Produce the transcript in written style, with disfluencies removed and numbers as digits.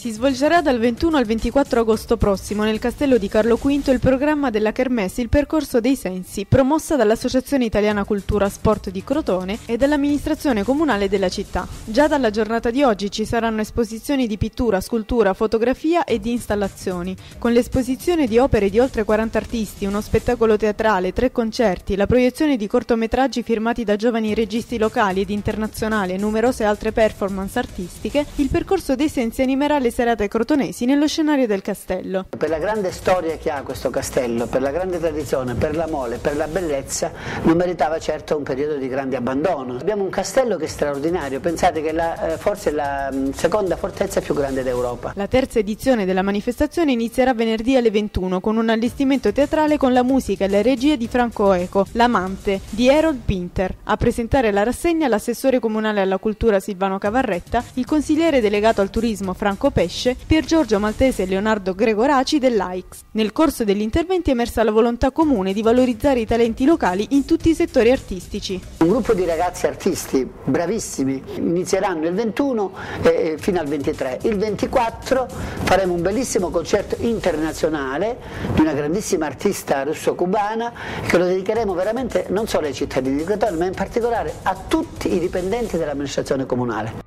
Si svolgerà dal 21 al 24 agosto prossimo nel Castello di Carlo V il programma della Kermesse Il Percorso dei Sensi, promossa dall'Associazione Italiana Cultura Sport di Crotone e dall'amministrazione comunale della città. Già dalla giornata di oggi ci saranno esposizioni di pittura, scultura, fotografia e di installazioni, con l'esposizione di opere di oltre 40 artisti, uno spettacolo teatrale, 3 concerti, la proiezione di cortometraggi firmati da giovani registi locali ed internazionali e numerose altre performance artistiche. Il Percorso dei Sensi animerà le serate crotonesi nello scenario del castello. Per la grande storia che ha questo castello, per la grande tradizione, per la mole, per la bellezza, non meritava certo un periodo di grande abbandono. Abbiamo un castello che è straordinario, pensate che forse è la seconda fortezza più grande d'Europa. La terza edizione della manifestazione inizierà venerdì alle 21 con un allestimento teatrale con la musica e le regie di Franco Eco, L'Amante, di Harold Pinter. A presentare la rassegna l'assessore comunale alla cultura Silvano Cavarretta, il consigliere delegato al turismo Franco Pesce, Pier Giorgio Maltese e Leonardo Gregoraci dell'AICS. Nel corso degli interventi è emersa la volontà comune di valorizzare i talenti locali in tutti i settori artistici. Un gruppo di ragazzi artisti bravissimi inizieranno il 21 fino al 23. Il 24 faremo un bellissimo concerto internazionale di una grandissima artista russo-cubana che lo dedicheremo veramente non solo ai cittadini di Crotone ma in particolare a tutti i dipendenti dell'amministrazione comunale.